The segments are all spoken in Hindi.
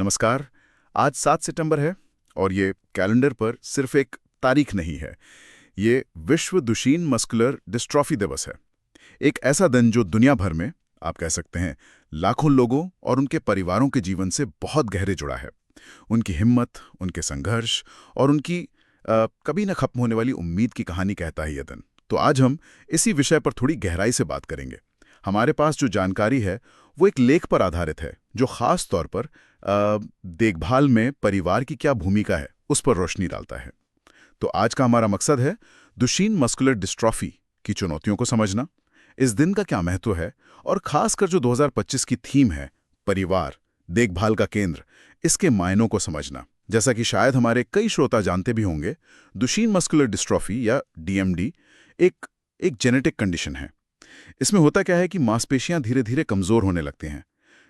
नमस्कार। आज 7 सितंबर है और ये कैलेंडर पर सिर्फ एक तारीख नहीं है। ये विश्व दुशीन मस्कुलर डिस्ट्रॉफी दिवस है। एक ऐसा दिन जो दुनिया भर में, आप कह सकते हैं, लाखों लोगों और उनके परिवारों के जीवन से बहुत गहरे जुड़ा है। उनकी हिम्मत, उनके संघर्ष और उनकी कभी न खत्म होने वाली उम्मीद की कहानी कहता है यह दिन। तो आज हम इसी विषय पर थोड़ी गहराई से बात करेंगे। हमारे पास जो जानकारी है वो एक लेख पर आधारित है जो खास तौर पर देखभाल में परिवार की क्या भूमिका है उस पर रोशनी डालता है। तो आज का हमारा मकसद है दुशीन मस्कुलर डिस्ट्रॉफी की चुनौतियों को समझना, इस दिन का क्या महत्व है और खासकर जो 2025 की थीम है परिवार, देखभाल का केंद्र, इसके मायनों को समझना। जैसा कि शायद हमारे कई श्रोता जानते भी होंगे, दुशीन मस्कुलर डिस्ट्रॉफी या डीएमडी एक जेनेटिक कंडीशन है। इसमें होता क्या है कि मांसपेशियां धीरे धीरे कमजोर होने लगती हैं।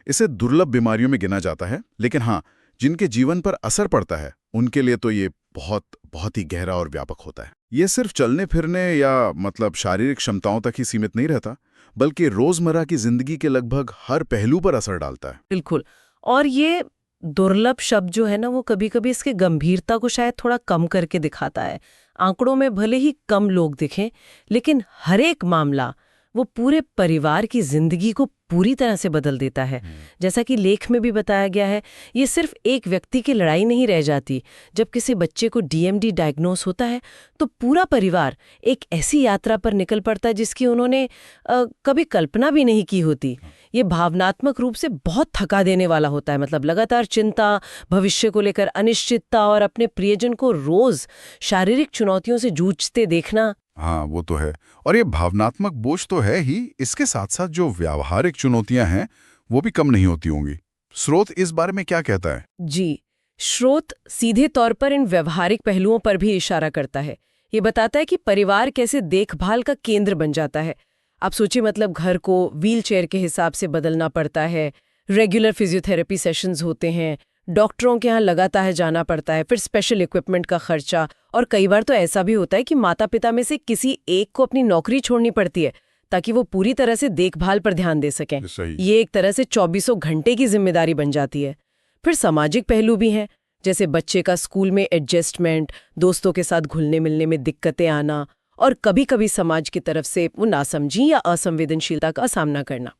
इसे दुर्लभ बीमारियों में गिना जाता है, लेकिन हाँ, जिनके जीवन पर असर पड़ता है उनके लिए तो ये बहुत बहुत ही गहरा और व्यापक होता है। ये सिर्फ चलने फिरने या शारीरिक क्षमताओं तक ही सीमित नहीं रहता, बल्कि रोजमर्रा की जिंदगी के लगभग हर पहलू पर असर डालता है। बिल्कुल। और ये दुर्लभ शब्द जो है ना, वो कभी कभी इसके गंभीरता को शायद थोड़ा कम करके दिखाता है। आंकड़ों में भले ही कम लोग दिखें, लेकिन हर एक मामला वो पूरे परिवार की जिंदगी को पूरी तरह से बदल देता है। जैसा कि लेख में भी बताया गया है, ये सिर्फ एक व्यक्ति की लड़ाई नहीं रह जाती। जब किसी बच्चे को डीएमडी डायग्नोस होता है तो पूरा परिवार एक ऐसी यात्रा पर निकल पड़ता है जिसकी उन्होंने कभी कल्पना भी नहीं की होती। ये भावनात्मक रूप से बहुत थका देने वाला होता है। मतलब लगातार चिंता, भविष्य को लेकर अनिश्चितता और अपने प्रियजन को रोज शारीरिक चुनौतियों से जूझते देखना। हाँ, वो तो है। और ये भावनात्मक बोझ तो है ही, इसके साथ साथ जो व्यावहारिक चुनौतियां हैं वो भी कम नहीं होती होंगी। स्रोत इस बारे में क्या कहता है? जी, स्रोत सीधे तौर पर इन व्यवहारिक पहलुओं पर भी इशारा करता है। ये बताता है कि परिवार कैसे देखभाल का केंद्र बन जाता है। आप सोचिए, मतलब घर को व्हीलचेयर के हिसाब से बदलना पड़ता है, रेगुलर फिजियोथेरेपी सेशंस होते हैं, डॉक्टरों के यहाँ लगातार जाना पड़ता है, फिर स्पेशल इक्विपमेंट का खर्चा, और कई बार तो ऐसा भी होता है कि माता पिता में से किसी एक को अपनी नौकरी छोड़नी पड़ती है ताकि वो पूरी तरह से देखभाल पर ध्यान दे सकें। ये एक तरह से 24 घंटे की जिम्मेदारी बन जाती है। फिर सामाजिक पहलू भी हैं, जैसे बच्चे का स्कूल में एडजस्टमेंट, दोस्तों के साथ घुलने मिलने में दिक्कतें आना, और कभी कभी समाज की तरफ से वो नासमझी या असंवेदनशीलता का सामना करना।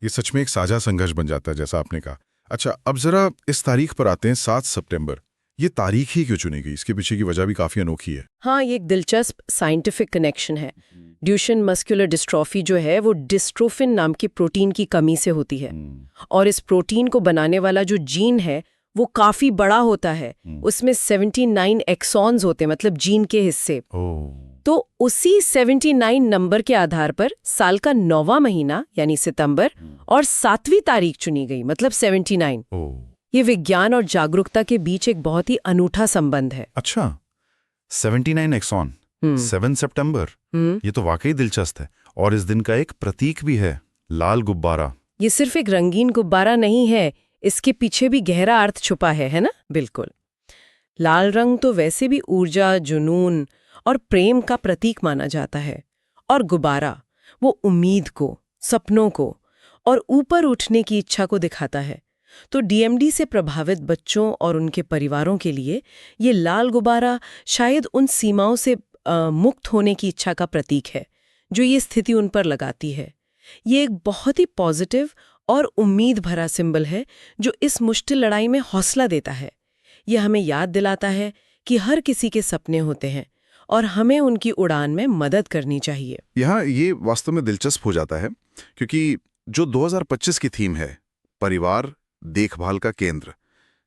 ये सच में एक साझा संघर्ष बन जाता है, जैसा आपने कहा। अच्छा, अब जरा इस तारीख पर आते हैं, 7 सितंबर। ये तारीख ही क्यों चुनी गई? इसके पीछे की वजह भी काफी अनोखी है। हाँ, ये एक दिलचस्प साइंटिफिक कनेक्शन है। ड्यूशेन मस्कुलर डिस्ट्रॉफी जो है वो डिस्ट्रोफिन नाम की प्रोटीन की कमी से होती है। और इस प्रोटीन को बनाने वाला जो जीन है वो काफी बड़ा होता है। उसमें 79 एक्सॉन्स होते हैं, मतलब जीन के हिस्से। तो उसी 79 नंबर के आधार पर साल का 9वां महीना यानी सितंबर और 7वीं तारीख चुनी गई, मतलब 79। ये विज्ञान और जागरूकता के बीच एक बहुत ही अनूठा संबंध है। अच्छा, 79 एक्सॉन, 7 सितंबर, ये तो वाकई दिलचस्प है। और इस दिन का एक प्रतीक भी है, लाल गुब्बारा। ये सिर्फ एक रंगीन गुब्बारा नहीं है, इसके पीछे भी गहरा अर्थ छुपा है ना? बिल्कुल। लाल रंग तो वैसे भी ऊर्जा, जुनून और प्रेम का प्रतीक माना जाता है, और गुब्बारा वो उम्मीद को, सपनों को और ऊपर उठने की इच्छा को दिखाता है। तो डीएमडी से प्रभावित बच्चों और उनके परिवारों के लिए ये लाल गुब्बारा शायद उन सीमाओं से मुक्त होने की इच्छा का प्रतीक है जो ये स्थिति उन पर लगाती है। ये एक बहुत ही पॉजिटिव और उम्मीद भरा सिंबल है जो इस मुश्किल लड़ाई में हौसला देता है। ये हमें याद दिलाता है कि हर किसी के सपने होते हैं और हमें उनकी उड़ान में मदद करनी चाहिए। यहाँ ये वास्तव में दिलचस्प हो जाता है क्योंकि जो 2025 की थीम है, परिवार, देखभाल का केंद्र,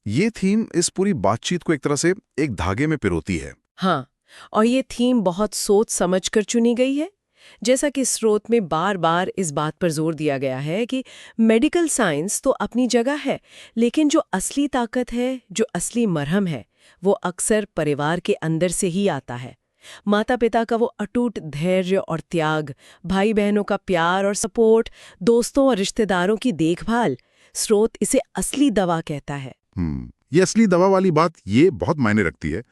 ये थीम इस पूरी बातचीत को एक तरह से एक धागे में पिरोती है। हाँ, और ये थीम बहुत सोच समझकर चुनी गई है। जैसा कि स्रोत में बार बार इस बात पर जोर दिया गया है कि मेडिकल साइंस तो अपनी जगह है, लेकिन जो असली ताकत है, जो असली मरहम है, वो अक्सर परिवार के अंदर से ही आता है। माता पिता का वो अटूट धैर्य और त्याग, भाई बहनों का प्यार और सपोर्ट, दोस्तों और रिश्तेदारों की देखभाल, स्रोत इसे असली दवा कहता है। ये असली दवा वाली बात ये बहुत मायने रखती है।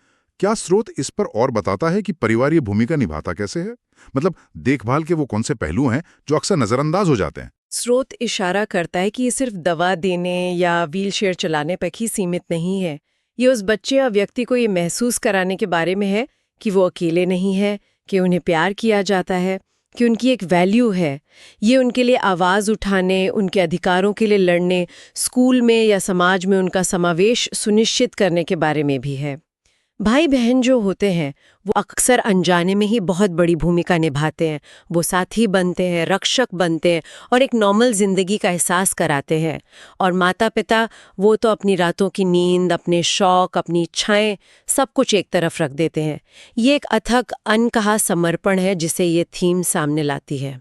क्या स्रोत इस पर और बताता है कि परिवार ये भूमिका निभाता कैसे है? मतलब देखभाल के वो कौन से पहलू हैं जो अक्सर नजरअंदाज हो जाते हैं? स्रोत इशारा करता है कि ये सिर्फ दवा देने या व्हीलचेयर चलाने तक ही सीमित नहीं है। ये उस बच्चे या व्यक्ति को ये महसूस कराने के बारे में है कि वो अकेले नहीं है, कि उन्हें प्यार किया जाता है, कि उनकी एक वैल्यू है। ये उनके लिए आवाज़ उठाने, उनके अधिकारों के लिए लड़ने, स्कूल में या समाज में उनका समावेश सुनिश्चित करने के बारे में भी है। भाई बहन जो होते हैं वो अक्सर अनजाने में ही बहुत बड़ी भूमिका निभाते हैं। वो साथी बनते हैं, रक्षक बनते हैं और एक नॉर्मल जिंदगी का एहसास कराते हैं। और माता पिता वो तो अपनी रातों की नींद, अपने शौक, अपनी इच्छाएं सब कुछ एक तरफ रख देते हैं। ये एक अथक अनकहा समर्पण है जिसे ये थीम सामने लाती है।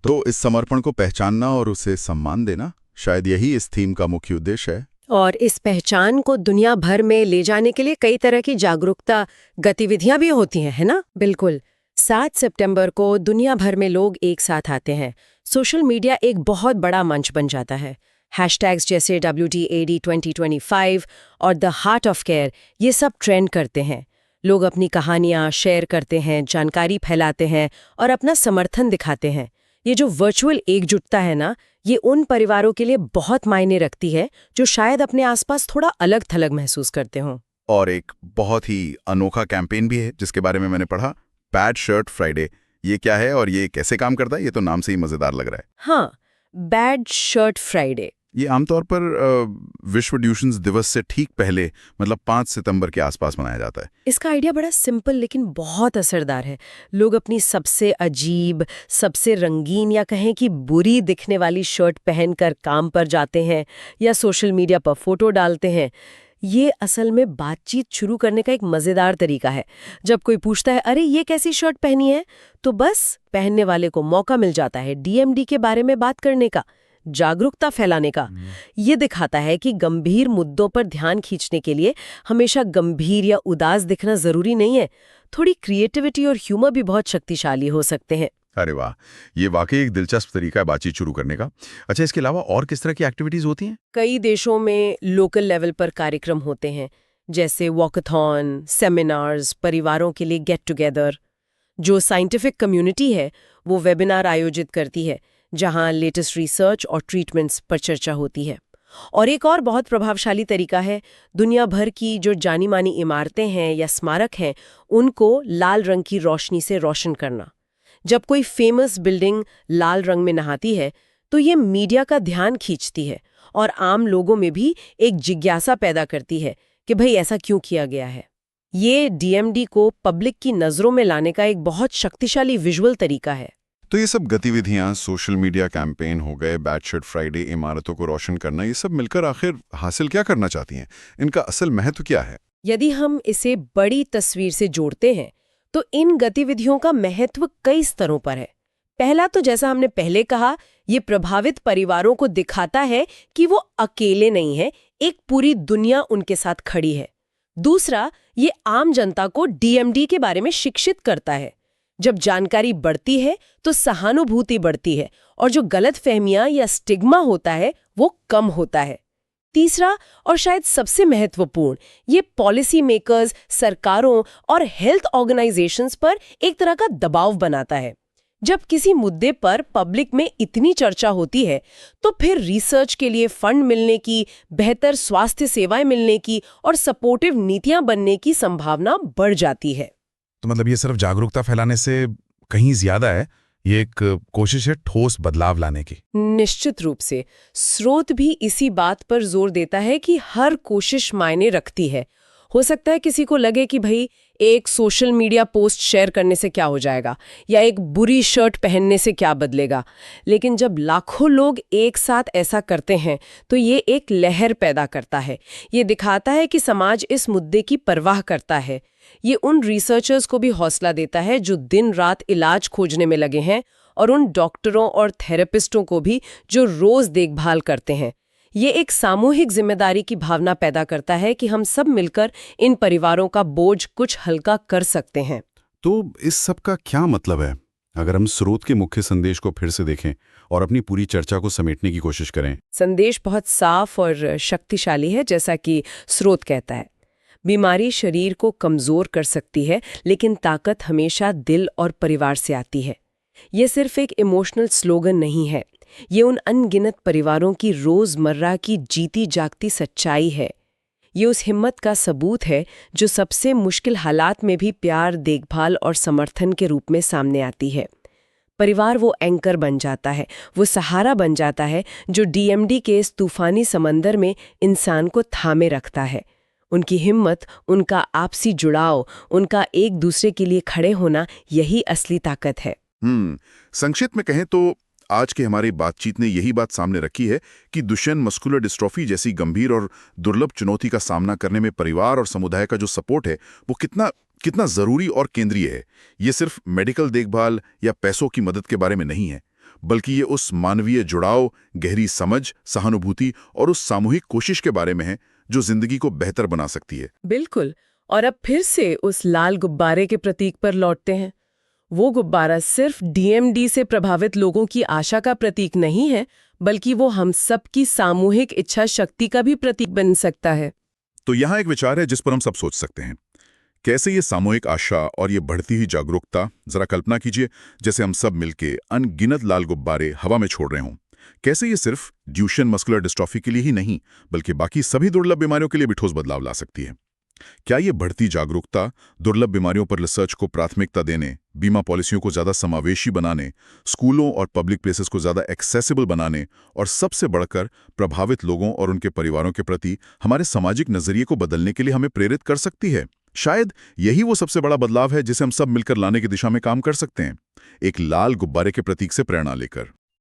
तो इस समर्पण को पहचानना और उसे सम्मान देना, शायद यही इस थीम का मुख्य उद्देश्य है। और इस पहचान को दुनिया भर में ले जाने के लिए कई तरह की जागरूकता गतिविधियां भी होती हैं, है ना? बिल्कुल। 7 सितंबर को दुनिया भर में लोग एक साथ आते हैं। सोशल मीडिया एक बहुत बड़ा मंच बन जाता है। हैशटैग्स जैसे WTAD 2025 और द हार्ट ऑफ केयर ये सब ट्रेंड करते हैं। लोग अपनी कहानियां शेयर करते हैं, जानकारी फैलाते हैं और अपना समर्थन दिखाते हैं। ये जो वर्चुअल एकजुटता है ना, ये उन परिवारों के लिए बहुत मायने रखती है जो शायद अपने आसपास थोड़ा अलग थलग महसूस करते हों। और एक बहुत ही अनोखा कैंपेन भी है जिसके बारे में मैंने पढ़ा, बैड शर्ट फ्राइडे। ये क्या है और ये कैसे काम करता है? ये तो नाम से ही मजेदार लग रहा है। हाँ, बैड शर्ट फ्राइडे। ये आमतौर पर विश्व ड्यूशंस दिवस से ठीक पहले, मतलब 5 सितंबर के आसपास मनाया जाता है। इसका आइडिया बड़ा सिंपल लेकिन बहुत असरदार है। लोग अपनी सबसे अजीब, सबसे रंगीन या कहें कि बुरी दिखने वाली शर्ट पहनकर काम पर जाते हैं या सोशल मीडिया पर फोटो डालते हैं। ये असल में बातचीत शुरू करने का एक मजेदार तरीका है। जब कोई पूछता है अरे ये कैसी शर्ट पहनी है, तो बस पहनने वाले को मौका मिल जाता है DMD के बारे में बात करने का, जागरूकता फैलाने का। ये दिखाता है कि गंभीर मुद्दों पर ध्यान खींचने के लिए हमेशा गंभीर या उदास दिखना जरूरी नहीं है। थोड़ी क्रिएटिविटी और ह्यूमर भी बहुत शक्तिशाली हो सकते हैं। अरे वाह, ये वाकई एक दिलचस्प तरीका है बातचीत शुरू करने का। अच्छा, इसके अलावा और किस तरह की एक्टिविटीज होती हैं? कई देशों में लोकल लेवल पर कार्यक्रम होते हैं, जैसे वॉकथॉन, सेमिनार्स, परिवारों के लिए गेट टुगेदर। जो साइंटिफिक कम्युनिटी है वो वेबिनार आयोजित करती है जहां लेटेस्ट रिसर्च और ट्रीटमेंट्स पर चर्चा होती है। और एक और बहुत प्रभावशाली तरीका है, दुनिया भर की जो जानी मानी इमारतें हैं या स्मारक हैं उनको लाल रंग की रोशनी से रोशन करना। जब कोई फेमस बिल्डिंग लाल रंग में नहाती है तो ये मीडिया का ध्यान खींचती है और आम लोगों में भी एक जिज्ञासा पैदा करती है कि भाई ऐसा क्यों किया गया है। ये DMD को पब्लिक की नज़रों में लाने का एक बहुत शक्तिशाली विजुअल तरीका है। तो ये सब गतिविधियां, सोशल मीडिया कैंपेन हो गए, बैड शर्ट फ्राइडे, इमारतों को रोशन करना, ये सब मिलकर आखिर हासिल क्या करना चाहती हैं? इनका असल महत्व क्या है? यदि हम इसे बड़ी तस्वीर से जोड़ते हैं तो इन गतिविधियों का महत्व कई स्तरों पर है। पहला तो जैसा हमने पहले कहा, ये प्रभावित परिवारों को दिखाता है कि वो अकेले नहीं है, एक पूरी दुनिया उनके साथ खड़ी है। दूसरा, ये आम जनता को DMD के बारे में शिक्षित करता है। जब जानकारी बढ़ती है तो सहानुभूति बढ़ती है और जो गलतफहमियां या स्टिग्मा होता है वो कम होता है। तीसरा और शायद सबसे महत्वपूर्ण, ये पॉलिसी मेकर्स, सरकारों और हेल्थ ऑर्गेनाइजेशंस पर एक तरह का दबाव बनाता है। जब किसी मुद्दे पर पब्लिक में इतनी चर्चा होती है तो फिर रिसर्च के लिए फंड मिलने की, बेहतर स्वास्थ्य सेवाएं मिलने की और सपोर्टिव नीतियां बनने की संभावना बढ़ जाती है। तो मतलब ये सिर्फ जागरूकता फैलाने से कहीं ज्यादा है, ये एक कोशिश है ठोस बदलाव लाने की। निश्चित रूप से स्रोत भी इसी बात पर जोर देता है कि हर कोशिश मायने रखती है। हो सकता है किसी को लगे कि भाई एक सोशल मीडिया पोस्ट शेयर करने से क्या हो जाएगा या एक बुरी शर्ट पहनने से क्या बदलेगा, लेकिन जब लाखों लोग एक साथ ऐसा करते हैं तो ये एक लहर पैदा करता है। ये दिखाता है कि समाज इस मुद्दे की परवाह करता है। ये उन रिसर्चर्स को भी हौसला देता है जो दिन रात इलाज खोजने में लगे हैं और उन डॉक्टरों और थेरेपिस्टों को भी जो रोज देखभाल करते हैं। ये एक सामूहिक जिम्मेदारी की भावना पैदा करता है कि हम सब मिलकर इन परिवारों का बोझ कुछ हल्का कर सकते हैं। तो इस सब का क्या मतलब है? अगर हम स्रोत के मुख्य संदेश को फिर से देखें और अपनी पूरी चर्चा को समेटने की कोशिश करें। संदेश बहुत साफ और शक्तिशाली है। जैसा कि स्रोत कहता है, बीमारी शरीर को कमजोर कर सकती है लेकिन ताकत हमेशा दिल और परिवार से आती है। ये सिर्फ एक इमोशनल स्लोगन नहीं है, ये उन अनगिनत परिवारों की रोजमर्रा की जीती जागती सच्चाई है। ये उस हिम्मत का सबूत है जो सबसे मुश्किल हालात में भी प्यार, देखभाल और समर्थन के रूप में सामने आती है। परिवार वो एंकर बन जाता है, वो सहारा बन जाता है जो डीएमडी के इस तूफानी समंदर में इंसान को थामे रखता है। उनकी हिम्मत, उनका आपसी जुड़ाव, उनका एक दूसरे के लिए खड़े होना, यही असली ताकत है। संक्षिप्त में कहें तो आज की हमारी बातचीत ने यही बात सामने रखी है कि दुशेन मस्कुलर डिस्ट्रॉफी जैसी गंभीर और दुर्लभ चुनौती का सामना करने में परिवार और समुदाय का जो सपोर्ट है वो कितना जरूरी और केंद्रीय है। ये सिर्फ मेडिकल देखभाल या पैसों की मदद के बारे में नहीं है, बल्कि ये उस मानवीय जुड़ाव, गहरी समझ, सहानुभूति और उस सामूहिक कोशिश के बारे में है जो जिंदगी को बेहतर बना सकती है। बिल्कुल। और अब फिर से उस लाल गुब्बारे के प्रतीक पर लौटते हैं। वो गुब्बारा सिर्फ डीएमडी से प्रभावित लोगों की आशा का प्रतीक नहीं है, बल्कि वो हम सबकी सामूहिक इच्छा शक्ति का भी प्रतीक बन सकता है। तो यहाँ एक विचार है जिस पर हम सब सोच सकते हैं। कैसे ये सामूहिक आशा और ये बढ़ती हुई जागरूकता, जरा कल्पना कीजिए जैसे हम सब मिलके अनगिनत लाल गुब्बारे हवा में छोड़ रहे हों। कैसे ये सिर्फ ड्यूशेन मस्कुलर डिस्ट्रॉफी के लिए ही नहीं, बल्कि बाकी सभी दुर्लभ बीमारियों के लिए भी ठोस बदलाव ला सकती है। क्या ये बढ़ती जागरूकता दुर्लभ बीमारियों पर रिसर्च को प्राथमिकता देने, बीमा पॉलिसियों को ज्यादा समावेशी बनाने, स्कूलों और पब्लिक प्लेसेस को ज्यादा एक्सेसिबल बनाने और सबसे बढ़कर प्रभावित लोगों और उनके परिवारों के प्रति हमारे सामाजिक नजरिए को बदलने के लिए हमें प्रेरित कर सकती है? शायद यही वो सबसे बड़ा बदलाव है जिसे हम सब मिलकर लाने की दिशा में काम कर सकते हैं, एक लाल गुब्बारे के प्रतीक से प्रेरणा लेकर।